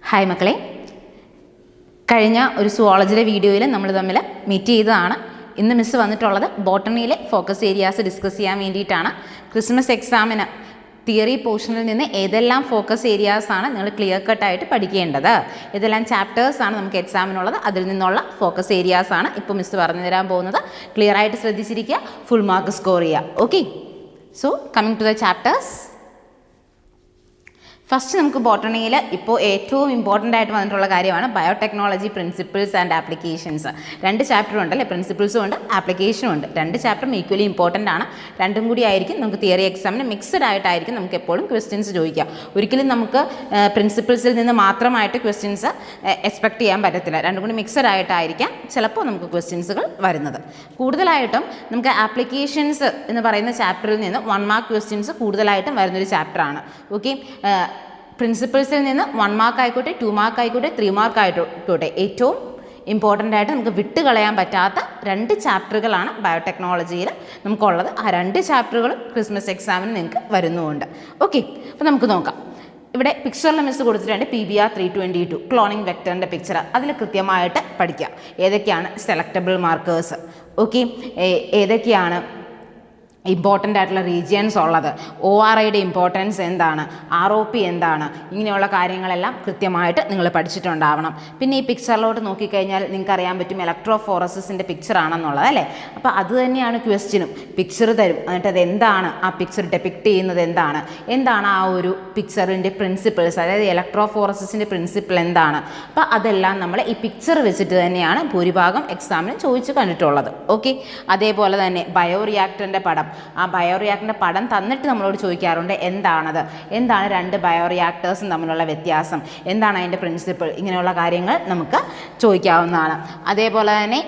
Hi മക്കളെ, കഴിഞ്ഞ ഒരു സുവോളജിയുടെ വീഡിയോയിൽ നമ്മൾ തമ്മിൽ മീറ്റ് ചെയ്തതാണ്. ഇന്ന് മിസ് വന്നിട്ടുള്ളത് ബോട്ടണിയിലെ ഫോക്കസ് ഏരിയാസ് ഡിസ്കസ് ചെയ്യാൻ വേണ്ടിയിട്ടാണ്. ക്രിസ്മസ് എക്സാമിന് തിയറി പോർഷനിൽ നിന്ന് ഏതെല്ലാം ഫോക്കസ് ഏരിയാസാണ് നിങ്ങൾ ക്ലിയർ കട്ടായിട്ട് പഠിക്കേണ്ടത്, ഏതെല്ലാം ചാപ്റ്റേഴ്സാണ് നമുക്ക് എക്സാമിനുള്ളത്, അതിൽ നിന്നുള്ള ഫോക്കസ് ഏരിയാസാണ് ഇപ്പോൾ മിസ് പറഞ്ഞു തരാൻ പോകുന്നത്. ക്ലിയർ ആയിട്ട് ശ്രദ്ധിച്ചിരിക്കുക, ഫുൾ മാർക്ക് സ്കോർ ചെയ്യുക. Okay, so coming to the chapters. First നമുക്ക് ബോട്ടണിയിൽ ഇപ്പോൾ ഏറ്റവും ഇമ്പോർട്ടൻ്റ് ആയിട്ട് വന്നിട്ടുള്ള കാര്യമാണ് ബയോടെക്നോളജി പ്രിൻസിപ്പിൾസ് ആൻഡ് ആപ്ലിക്കേഷൻസ്. 2 ചാപ്റ്ററും ഉണ്ട് അല്ലേ, പ്രിൻസിപ്പിൾസും ഉണ്ട് ആപ്ലിക്കേഷനും ഉണ്ട്. 2 ചാപ്റ്ററും ഈക്വലി ഇമ്പോർട്ടൻ്റ് ആണ്. രണ്ടും കൂടി ആയിരിക്കും നമുക്ക് തിയറി എക്സാമിന് മിക്സഡ് ആയിട്ടായിരിക്കും നമുക്ക് എപ്പോഴും ക്വസ്റ്റ്യൻസ് ചോദിക്കുക. ഒരിക്കലും നമുക്ക് പ്രിൻസിപ്പിൾസിൽ നിന്ന് മാത്രമായിട്ട് ക്വസ്റ്റ്യൻസ് എക്സ്പെക്ട് ചെയ്യാൻ പറ്റത്തില്ല. രണ്ടും കൂടി മിക്സഡ് ആയിട്ടായിരിക്കാം ചിലപ്പോൾ നമുക്ക് ക്വസ്റ്റ്യൻസുകൾ വരുന്നത്. കൂടുതലായിട്ടും നമുക്ക് ആപ്ലിക്കേഷൻസ് എന്ന് പറയുന്ന ചാപ്റ്ററിൽ നിന്ന് 1 മാർക്ക് ക്വസ്റ്റ്യൻസ് കൂടുതലായിട്ടും വരുന്നൊരു ചാപ്റ്ററാണ്. ഓക്കെ, പ്രിൻസിപ്പിൾസിൽ നിന്ന് 1 മാർക്ക് ആയിക്കോട്ടെ, 2 മാർക്ക് ആയിക്കോട്ടെ, 3 മാർക്ക് ആയിക്കോട്ടെ, ഏറ്റവും ഇമ്പോർട്ടൻ്റ് ആയിട്ട് നമുക്ക് വിട്ടുകളയാൻ പറ്റാത്ത 2 ചാപ്റ്ററുകളാണ് ബയോടെക്നോളജിയിൽ നമുക്കുള്ളത്. ആ 2 ചാപ്റ്ററുകളും ക്രിസ്മസ് എക്സാമിന് നിങ്ങൾക്ക് വരുന്നുമുണ്ട്. ഓക്കെ, അപ്പോൾ നമുക്ക് നോക്കാം. ഇവിടെ പിക്ചറിൽ മിസ് കൊടുത്തിട്ടുണ്ട് PBR 322 ക്ലോണിംഗ് വെക്ടറിൻ്റെ പിക്ചർ. അതിൽ കൃത്യമായിട്ട് പഠിക്കുക ഏതൊക്കെയാണ് സെലക്റ്റബിൾ മാർക്കേഴ്സ്, ഓക്കെ, ഏതൊക്കെയാണ് ഇമ്പോർട്ടൻ്റ് ആയിട്ടുള്ള റീജിയൻസ് ഉള്ളത്, ORIയുടെ ഇമ്പോർട്ടൻസ് എന്താണ്, ROP എന്താണ്, ഇങ്ങനെയുള്ള കാര്യങ്ങളെല്ലാം കൃത്യമായിട്ട് നിങ്ങൾ പഠിച്ചിട്ടുണ്ടാവണം. പിന്നെ ഈ പിക്ചറിലോട്ട് നോക്കിക്കഴിഞ്ഞാൽ നിങ്ങൾക്ക് അറിയാൻ പറ്റും ഇലക്ട്രോഫോറസിൻ്റെ പിക്ചർ ആണെന്നുള്ളത് അല്ലേ. അപ്പോൾ അത് തന്നെയാണ് ക്വസ്റ്റ്യനും. പിക്ചർ തരും, എന്നിട്ട് അത് എന്താണ് ആ പിക്ചർ ഡെപിക്റ്റ് ചെയ്യുന്നത്, എന്താണ് ആ ഒരു പിക്ചറിൻ്റെ പ്രിൻസിപ്പിൾസ്, അതായത് ഇലക്ട്രോഫോറസിൻ്റെ പ്രിൻസിപ്പിൾ എന്താണ്. അപ്പോൾ അതെല്ലാം നമ്മൾ ഈ പിക്ചർ വെച്ചിട്ട് തന്നെയാണ് ഭൂരിഭാഗം എക്സാമിന് ചോദിച്ച് കണ്ടിട്ടുള്ളത്. ഓക്കെ, അതേപോലെ തന്നെ ബയോ റിയാക്ടറിൻ്റെ പടം, ആ ബയോറിയാക്ടറിൻ്റെ പടം തന്നിട്ട് നമ്മളോട് ചോദിക്കാറുണ്ട് എന്താണ് 2 ബയോറിയാക്ടേഴ്സും തമ്മിലുള്ള വ്യത്യാസം, എന്താണ് അതിൻ്റെ പ്രിൻസിപ്പിൾ, ഇങ്ങനെയുള്ള കാര്യങ്ങൾ നമുക്ക് ചോദിക്കാവുന്നതാണ്. അതേപോലെ തന്നെ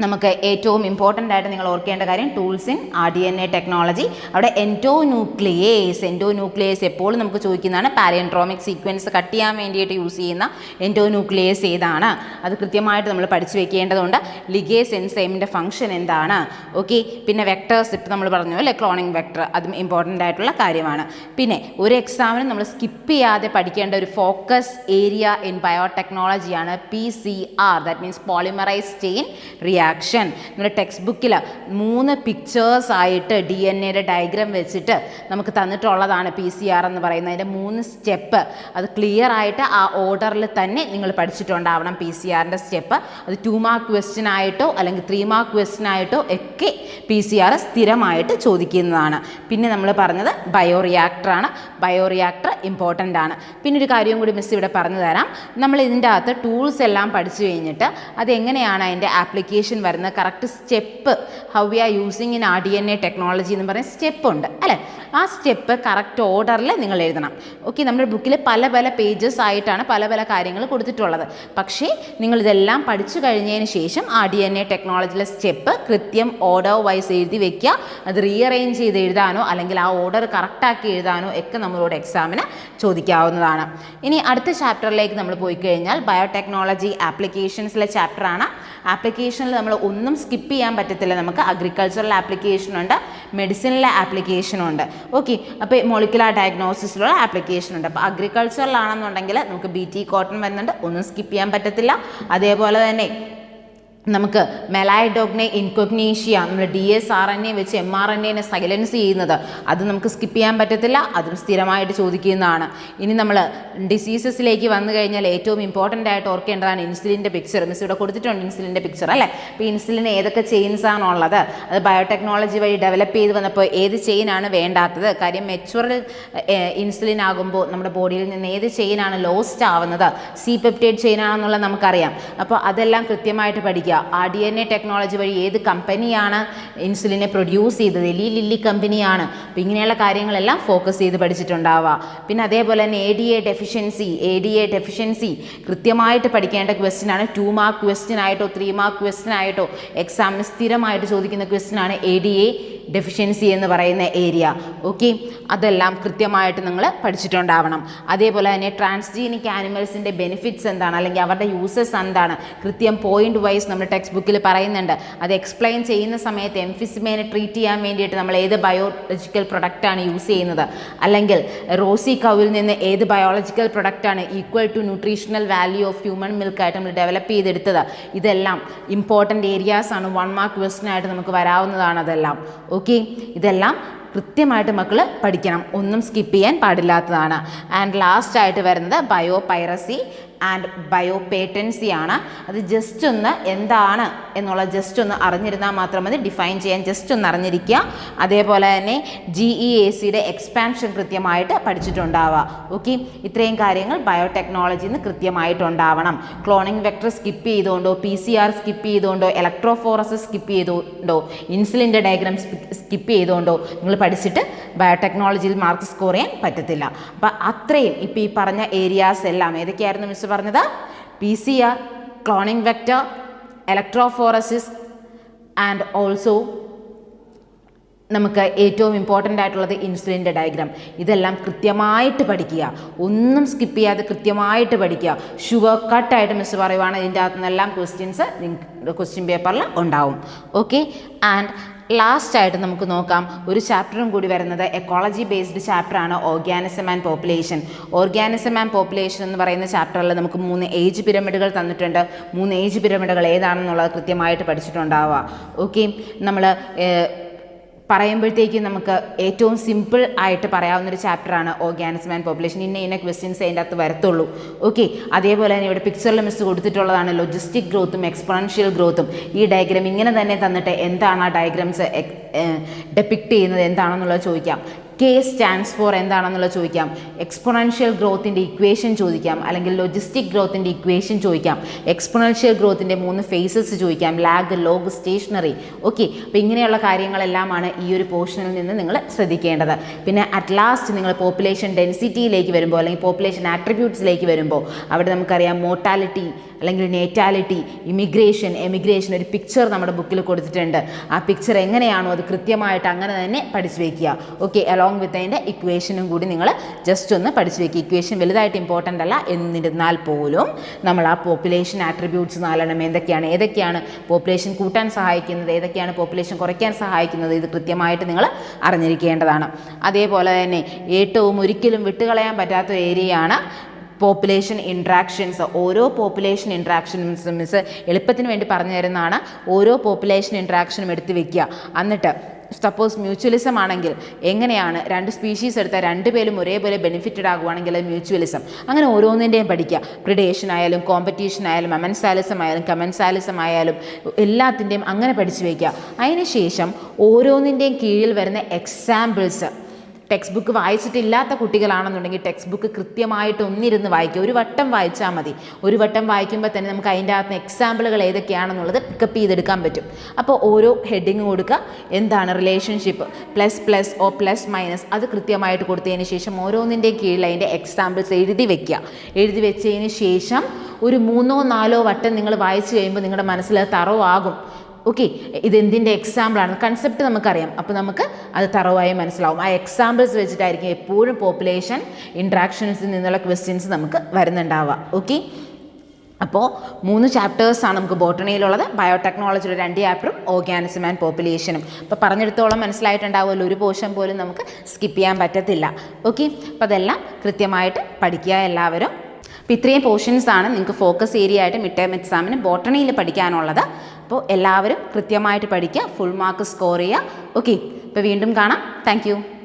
നമുക്ക് ഏറ്റവും ഇമ്പോർട്ടൻ്റ് ആയിട്ട് നിങ്ങൾ ഓർക്കേണ്ട കാര്യം ടൂൾസ് ഇൻ RDNA ടെക്നോളജി. അവിടെ എൻഡോന്യൂക്ലിയേസ് എപ്പോഴും നമുക്ക് ചോദിക്കുന്നതാണ്. പാലിയൻഡ്രോമിക് സീക്വൻസ് കട്ട് ചെയ്യാൻ വേണ്ടിയിട്ട് യൂസ് ചെയ്യുന്ന എൻഡോന്യൂക്ലിയേസ് ഏതാണ്, അത് കൃത്യമായിട്ട് നമ്മൾ പഠിച്ചു വെക്കേണ്ടതുണ്ട്. ലിഗേസ് എൻസൈമിൻ്റെ ഫംഗ്ഷൻ എന്താണ്, ഓക്കെ. പിന്നെ വെക്ടേഴ്സ് ഇപ്പോൾ നമ്മൾ പറഞ്ഞു അല്ലേ, ക്ലോണിംഗ് വെക്ടർ, അതും ഇമ്പോർട്ടൻ്റ് ആയിട്ടുള്ള കാര്യമാണ്. പിന്നെ ഒരു എക്സാമിന് നമ്മൾ സ്കിപ്പ് ചെയ്യാതെ പഠിക്കേണ്ട ഒരു ഫോക്കസ് ഏരിയ ഇൻ ബയോടെക്നോളജിയാണ് PCR, that means polymerase chain reaction. നമ്മുടെ ടെക്സ്റ്റ് ബുക്കിൽ 3 പിക്ചേഴ്സ് ആയിട്ട് DNA ഡയഗ്രാം വെച്ചിട്ട് നമുക്ക് തന്നിട്ടുള്ളതാണ് PCR എന്ന് പറയുന്നത്. അതിൻ്റെ 3 സ്റ്റെപ്പ് അത് ക്ലിയർ ആയിട്ട് ആ ഓർഡറിൽ തന്നെ നിങ്ങൾ പഠിച്ചിട്ടുണ്ടാവണം. PCRൻ്റെ സ്റ്റെപ്പ് അത് 2 മാർക്ക് ക്വസ്റ്റ്യൻ ആയിട്ടോ അല്ലെങ്കിൽ 3 മാർക്ക് ക്വസ്റ്റ്യൻ ആയിട്ടോ ഒക്കെ PCR സ്ഥിരമായിട്ട് ചോദിക്കുന്നതാണ്. പിന്നെ നമ്മൾ പറഞ്ഞത് ബയോറിയാക്ടറാണ്. ബയോറിയാക്ടർ ഇമ്പോർട്ടൻ്റ് ആണ്. പിന്നെ ഒരു കാര്യം കൂടി മിസ് ഇവിടെ പറഞ്ഞു തരാം. നമ്മൾ ഇതിൻ്റെ അകത്ത് ടൂൾസ് എല്ലാം പഠിച്ചു കഴിഞ്ഞിട്ട് അതെങ്ങനെയാണ് അതിൻ്റെ ആപ്ലിക്കേഷൻ വരുന്ന correct step, how we are using in RDNA technology എന്ന് പറയുന്ന സ്റ്റെപ്പ് ഉണ്ട് അല്ലേ. ആ സ്റ്റെപ്പ് കറക്റ്റ് ഓർഡറിൽ നിങ്ങൾ എഴുതണം. ഓക്കെ, നമ്മുടെ ബുക്കിൽ പല പേജസ് ആയിട്ടാണ് പല കാര്യങ്ങൾ കൊടുത്തിട്ടുള്ളത്. പക്ഷേ നിങ്ങളിതെല്ലാം പഠിച്ചു കഴിഞ്ഞതിന് ശേഷം RDNA ടെക്നോളജിയിലെ സ്റ്റെപ്പ് കൃത്യം ഓർഡർ വൈസ് എഴുതി വെക്കുക. അത് റീഅറേഞ്ച് ചെയ്ത് എഴുതാനോ അല്ലെങ്കിൽ ആ ഓർഡർ കറക്റ്റാക്കി എഴുതാനോ ഒക്കെ നമ്മളോട് എക്സാമിന് ചോദിക്കാവുന്നതാണ്. ഇനി അടുത്ത ചാപ്റ്ററിലേക്ക് നമ്മൾ പോയി കഴിഞ്ഞാൽ ബയോടെക്നോളജി ആപ്ലിക്കേഷൻസിലെ ചാപ്റ്ററാണ്. ആപ്ലിക്കേഷനിൽ നമ്മൾ ഒന്നും സ്കിപ്പ് ചെയ്യാൻ പറ്റത്തില്ല. നമുക്ക് അഗ്രികൾച്ചറൽ ആപ്ലിക്കേഷനുണ്ട്, മെഡിസിനിലെ ആപ്ലിക്കേഷനുണ്ട്. ഓക്കെ, അപ്പോൾ മോളിക്കുലാർ ഡയഗ്നോസിസിലുള്ള ആപ്ലിക്കേഷനുണ്ട്. അപ്പോൾ അഗ്രികൾച്ചറിലാണെന്നുണ്ടെങ്കിൽ നമുക്ക് BT കോട്ടൺ വരുന്നുണ്ട്, ഒന്നും സ്കിപ്പ് ചെയ്യാൻ പറ്റത്തില്ല. അതേപോലെ തന്നെ നമുക്ക് മെലായ്ഡോഗ്നെ ഇൻകൊഗ്നീഷ്യ, നമ്മൾ DSRNA വെച്ച് mRNA സൈലൻസ് ചെയ്യുന്നത്, അത് നമുക്ക് സ്കിപ്പ് ചെയ്യാൻ പറ്റത്തില്ല, അതും സ്ഥിരമായിട്ട് ചോദിക്കുന്നതാണ്. ഇനി നമ്മൾ ഡിസീസസിലേക്ക് വന്നു കഴിഞ്ഞാൽ ഏറ്റവും ഇമ്പോർട്ടൻ്റ് ആയിട്ട് ഓർക്കേണ്ടതാണ് ഇൻസുലിൻ്റെ പിക്ചർ. മിസ് ഇവിടെ കൊടുത്തിട്ടുണ്ട് ഇൻസുലിൻ്റെ പിക്ചർ അല്ലേ. അപ്പോൾ ഇൻസുലിന് ഏതൊക്കെ ചെയിൻസ് ആണുള്ളത്, അത് ബയോടെക്നോളജി വഴി ഡെവലപ്പ് ചെയ്ത് വന്നപ്പോൾ ഏത് ചെയിനാണ് വേണ്ടാത്തത്, കാര്യം മെച്ചുവർ ഇൻസുലിൻ ആകുമ്പോൾ നമ്മുടെ ബോഡിയിൽ നിന്ന് ഏത് ചെയിനാണ് ലോസ്റ്റ് ആവുന്നത്, C-പെപ്റ്റൈഡ് ചെയിൻ ആണെന്നുള്ളത് നമുക്കറിയാം. അപ്പോൾ അതെല്ലാം കൃത്യമായിട്ട് പഠിക്കുക. RDNA ടെക്നോളജി വഴി ഏത് കമ്പനിയാണ് ഇൻസുലിനെ പ്രൊഡ്യൂസ് ചെയ്തത്, എലി ലില്ലി കമ്പനിയാണ്. അപ്പോൾ ഇങ്ങനെയുള്ള കാര്യങ്ങളെല്ലാം ഫോക്കസ് ചെയ്ത് പഠിച്ചിട്ടുണ്ടാവുക. പിന്നെ അതേപോലെ തന്നെ ADA ഡെഫിഷ്യൻസി കൃത്യമായിട്ട് പഠിക്കേണ്ട ക്വസ്റ്റ്യൻ ആണ്. 2 മാർക്ക് ക്വസ്റ്റ്യൻ ആയിട്ടോ 3 മാർക്ക് ക്വസ്റ്റ്യൻ ആയിട്ടോ എക്സാമിന് സ്ഥിരമായിട്ട് ചോദിക്കുന്ന ക്വസ്റ്റ്യൻ ആണ് ADA ഡെഫിഷ്യൻസി എന്ന് പറയുന്ന ഏരിയ. ഓക്കെ, അതെല്ലാം കൃത്യമായിട്ട് നിങ്ങൾ പഠിച്ചിട്ടുണ്ടാവണം. അതേപോലെ തന്നെ ട്രാൻസ്ജീനിക് ആനിമൽസിൻ്റെ ബെനിഫിറ്റ്സ് എന്താണ്, അല്ലെങ്കിൽ അവരുടെ യൂസസ് എന്താണ്, കൃത്യം പോയിന്റ് വൈസ് നമ്മൾ ടെക്സ്റ്റ് ബുക്കിൽ പറയുന്നുണ്ട്. അത് എക്സ്പ്ലെയിൻ ചെയ്യുന്ന സമയത്ത് എംഫിസിമേനെ ട്രീറ്റ് ചെയ്യാൻ വേണ്ടിയിട്ട് നമ്മൾ ഏത് ബയോളജിക്കൽ പ്രൊഡക്റ്റാണ് യൂസ് ചെയ്യുന്നത്, അല്ലെങ്കിൽ റോസി കൗവിൽ നിന്ന് ഏത് ബയോളജിക്കൽ പ്രൊഡക്റ്റാണ് equal to nutritional value of human മിൽക്കായിട്ട് നമ്മൾ ഡെവലപ്പ് ചെയ്തെടുത്തത്. ഇതെല്ലാം ഇമ്പോർട്ടൻ്റ് ഏരിയാസ് ആണ്, 1 മാർക്ക് ക്വസ്റ്റ്യൻ ആയിട്ട് നമുക്ക് വരാവുന്നതാണ് അതെല്ലാം. ഓക്കെ, ഇതെല്ലാം കൃത്യമായിട്ട് മക്കൾ പഠിക്കണം, ഒന്നും സ്കിപ്പ് ചെയ്യാൻ പാടില്ലാത്തതാണ്. ആൻഡ് ലാസ്റ്റ് ആയിട്ട് വരുന്നത് bio piracy and bio patency ആണ്. അത് ജസ്റ്റ് ഒന്ന് എന്താണ് എന്നുള്ള ജസ്റ്റ് ഒന്ന് അറിഞ്ഞിരുന്നാൽ മാത്രം മതി, ഡിഫൈൻ ചെയ്യാൻ ജസ്റ്റ് ഒന്ന് അറിഞ്ഞിരിക്കുക. അതേപോലെ തന്നെ GEACയുടെ എക്സ്പാൻഷൻ കൃത്യമായിട്ട് പഠിച്ചിട്ടുണ്ടാവുക. ഓക്കെ, ഇത്രയും കാര്യങ്ങൾ ബയോടെക്നോളജിയിൽ നിന്ന് കൃത്യമായിട്ടുണ്ടാവണം. ക്ലോണിംഗ് വെക്ടർ സ്കിപ്പ് ചെയ്തുകൊണ്ടോ, PCR സ്കിപ്പ് ചെയ്തുകൊണ്ടോ, ഇലക്ട്രോഫോറസിസ് സ്കിപ്പ് ചെയ്തുകൊണ്ടോ, ഇൻസുലിൻ്റെ ഡയഗ്രാം സ്കിപ്പ് ചെയ്തുകൊണ്ടോ നിങ്ങൾ പഠിച്ചിട്ട് ബയോടെക്നോളജിയിൽ മാർക്ക് സ്കോർ ചെയ്യാൻ പറ്റത്തില്ല. അപ്പം അത്രയും ഇപ്പോൾ ഈ പറഞ്ഞ ഏരിയാസ് എല്ലാം ഏതൊക്കെയായിരുന്നു മിസ് പറഞ്ഞത്? PCR, cloning vector, electrophoresis and also നമുക്ക് ഏറ്റവും ഇമ്പോർട്ടൻ്റ് ആയിട്ടുള്ളത് ഇൻസുലിൻ്റെ ഡയഗ്രാം. ഇതെല്ലാം കൃത്യമായിട്ട് പഠിക്കുക, ഒന്നും സ്കിപ്പ് ചെയ്യാതെ കൃത്യമായിട്ട് പഠിക്കുക. ഷുവർ കട്ടായിട്ട് മിസ് പറയുവാണ് ഇതിൻ്റെ അകത്തു നിന്നെല്ലാം ക്വസ്റ്റ്യൻസ് നിങ്ങൾക്ക് ക്വസ്റ്റ്യൻ പേപ്പറിൽ ഉണ്ടാവും. ഓക്കെ, ആൻഡ് ലാസ്റ്റായിട്ട് നമുക്ക് നോക്കാം ഒരു ചാപ്റ്ററും കൂടി വരുന്നത് എക്കോളജി ബേസ്ഡ് ചാപ്റ്ററാണ് organism and population. Organism and population എന്ന് പറയുന്ന ചാപ്റ്ററിൽ നമുക്ക് 3 ഏജ് പിരമിഡുകൾ തന്നിട്ടുണ്ട്. 3 ഏജ് പിരമിഡുകൾ ഏതാണെന്നുള്ളത് കൃത്യമായിട്ട് പഠിച്ചിട്ടുണ്ടാവുക. ഓക്കെ, നമ്മൾ പറയുമ്പോഴത്തേക്കും നമുക്ക് ഏറ്റവും സിമ്പിൾ ആയിട്ട് പറയാവുന്നൊരു ചാപ്റ്ററാണ് ഓർഗാനിസം ആൻഡ് പോപ്പുലേഷൻ. ഇന്ന ക്വസ്റ്റ്യൻസ് അതിൻ്റെ അകത്ത് വരത്തുള്ളൂ. ഓക്കെ, അതേപോലെ തന്നെ ഇവിടെ പിക്ചറിൽ മിസ് കൊടുത്തിട്ടുള്ളതാണ് ലോജിസ്റ്റിക് ഗ്രോത്തും എക്സ്പോണൻഷ്യൽ ഗ്രോത്തും. ഈ ഡയഗ്രാം ഇങ്ങനെ തന്നെ തന്നിട്ട് എന്താണ് ആ ഡയഗ്രാംസ് ഡെപ്പിക്റ്റ് ചെയ്യുന്നത് എന്താണെന്നുള്ളത് ചോദിക്കാം. K സ്റ്റാൻഡ്സ് ഫോർ എന്താണെന്നുള്ളത് ചോദിക്കാം. എക്സ്പോണൻഷ്യൽ ഗ്രോത്തിൻ്റെ ഇക്വേഷൻ ചോദിക്കാം, അല്ലെങ്കിൽ ലോജിസ്റ്റിക് ഗ്രോത്തിൻ്റെ ഇക്വേഷൻ ചോദിക്കാം. എക്സ്പോണൻഷ്യൽ ഗ്രോത്തിൻ്റെ 3 ഫേസസ് ചോദിക്കാം, ലാഗ്, ലോഗ്, സ്റ്റേഷനറി. ഓക്കെ, അപ്പോൾ ഇങ്ങനെയുള്ള കാര്യങ്ങളെല്ലാമാണ് ഈ ഒരു പോർഷനിൽ നിന്ന് നിങ്ങൾ ശ്രദ്ധിക്കേണ്ടത്. പിന്നെ അറ്റ് ലാസ്റ്റ് നിങ്ങൾ പോപ്പുലേഷൻ ഡെൻസിറ്റിയിലേക്ക് വരുമ്പോൾ, അല്ലെങ്കിൽ പോപ്പുലേഷൻ ആട്രിബ്യൂട്ട്സിലേക്ക് വരുമ്പോൾ, അവിടെ നമുക്കറിയാം മോർട്ടാലിറ്റി അല്ലെങ്കിൽ നേറ്റാലിറ്റി, ഇമിഗ്രേഷൻ, എമിഗ്രേഷൻ, ഒരു പിക്ചർ നമ്മുടെ ബുക്കിൽ കൊടുത്തിട്ടുണ്ട്. ആ പിക്ചർ എങ്ങനെയാണോ അത് കൃത്യമായിട്ട് അങ്ങനെ തന്നെ പഠിച്ചു വയ്ക്കുക. ഓക്കെ, അലോങ് വിത്ത് അതിൻ്റെ ഇക്വേഷനും കൂടി നിങ്ങൾ ജസ്റ്റ് ഒന്ന് പഠിച്ചു വയ്ക്കുക. ഇക്വേഷൻ വലുതായിട്ട് ഇമ്പോർട്ടൻ്റ് അല്ല, എന്നിരുന്നാൽ പോലും നമ്മൾ ആ പോപ്പുലേഷൻ ആട്രിബ്യൂട്ട്സ് 4 ഏതൊക്കെയാണ് പോപ്പുലേഷൻ കൂട്ടാൻ സഹായിക്കുന്നത്, ഏതൊക്കെയാണ് പോപ്പുലേഷൻ കുറയ്ക്കാൻ സഹായിക്കുന്നത്, ഇത് കൃത്യമായിട്ട് നിങ്ങൾ അറിഞ്ഞിരിക്കേണ്ടതാണ്. അതേപോലെ തന്നെ ഏറ്റവും ഒരിക്കലും വിട്ടുകളയാൻ പറ്റാത്ത ഒരു ഏരിയയാണ് പോപ്പുലേഷൻ ഇൻട്രാക്ഷൻസ്. ഓരോ പോപ്പുലേഷൻ ഇൻട്രാക്ഷൻസും മിസ് എളുപ്പത്തിന് വേണ്ടി പറഞ്ഞു തരുന്നതാണ്. ഓരോ പോപ്പുലേഷൻ ഇൻട്രാക്ഷനും എടുത്ത് വെക്കുക. എന്നിട്ട് സപ്പോസ് മ്യൂച്വലിസം ആണെങ്കിൽ എങ്ങനെയാണ് 2 സ്പീഷീസ് എടുത്താൽ 2 പേരും ഒരേപോലെ ബെനിഫിറ്റഡ് ആകുവാണെങ്കിൽ അത് മ്യൂച്വലിസം. അങ്ങനെ ഓരോന്നിൻ്റെയും പഠിക്കുക. പ്രിഡേഷൻ ആയാലും കോമ്പറ്റീഷൻ ആയാലും അമൻസാലിസം ആയാലും കമൻസാലിസം ആയാലും എല്ലാത്തിൻ്റെയും അങ്ങനെ പഠിച്ചു വയ്ക്കുക. അതിനുശേഷം ഓരോന്നിൻ്റെയും കീഴിൽ വരുന്ന എക്സാമ്പിൾസ് ടെക്സ്റ്റ് ബുക്ക് വായിച്ചിട്ടില്ലാത്ത കുട്ടികളാണെന്നുണ്ടെങ്കിൽ ടെക്സ്റ്റ് ബുക്ക് കൃത്യമായിട്ട് ഒന്നിരുന്ന് വായിക്കുക. ഒരു വട്ടം വായിച്ചാൽ മതി. ഒരു വട്ടം വായിക്കുമ്പോൾ തന്നെ നമുക്ക് അതിൻ്റെ അകത്ത് എക്സാമ്പിളുകൾ ഏതൊക്കെയാണെന്നുള്ളത് പിക്കപ്പ് ചെയ്തെടുക്കാൻ പറ്റും. അപ്പോൾ ഓരോ ഹെഡിങ് കൊടുക്കുക. എന്താണ് റിലേഷൻഷിപ്പ്, പ്ലസ് ഓ പ്ലസ് മൈനസ്, അത് കൃത്യമായിട്ട് കൊടുത്തതിന് ശേഷം ഓരോന്നിൻ്റെയും കീഴിൽ അതിൻ്റെ എക്സാമ്പിൾസ് എഴുതി വെക്കുക. എഴുതി വെച്ചതിന് ശേഷം ഒരു 3-4 വട്ടം നിങ്ങൾ വായിച്ചു കഴിയുമ്പോൾ നിങ്ങളുടെ മനസ്സിൽ തറവാകും. ഓക്കെ, ഇതെന്തിൻ്റെ എക്സാമ്പിളാണ്, കൺസെപ്റ്റ് നമുക്കറിയാം. അപ്പോൾ നമുക്ക് അത് തറവായി മനസ്സിലാവും. ആ എക്സാമ്പിൾസ് വെച്ചിട്ടായിരിക്കും എപ്പോഴും പോപ്പുലേഷൻ ഇൻട്രാക്ഷൻസിൽ നിന്നുള്ള ക്വസ്റ്റ്യൻസ് നമുക്ക് വരുന്നുണ്ടാവുക. ഓക്കെ, അപ്പോൾ 3 ചാപ്റ്റേഴ്സാണ് നമുക്ക് ബോട്ടണിയിലുള്ളത്. ബയോടെക്നോളജിയുടെ 2 ചാപ്റ്ററും ഓർഗാനിസം ആൻഡ് പോപ്പുലേഷനും. അപ്പോൾ പറഞ്ഞെടുത്തോളം മനസ്സിലായിട്ടുണ്ടാവുമല്ലോ, ഒരു പോർഷൻ പോലും നമുക്ക് സ്കിപ്പ് ചെയ്യാൻ പറ്റത്തില്ല. ഓക്കെ, അപ്പോൾ അതെല്ലാം കൃത്യമായിട്ട് പഠിക്കുക എല്ലാവരും. അപ്പോൾ ഇത്രയും പോർഷൻസാണ് നിങ്ങൾക്ക് ഫോക്കസ് ഏരിയ ആയിട്ട് മിഡ് ടേം എക്സാമിന് ബോട്ടണിയിൽ പഠിക്കാനുള്ളത്. അപ്പോൾ എല്ലാവരും കൃത്യമായിട്ട് പഠിക്കുക, ഫുൾ മാർക്ക് സ്കോർ ചെയ്യുക. ഓക്കെ, ഇപ്പോൾ വീണ്ടും കാണാം. താങ്ക്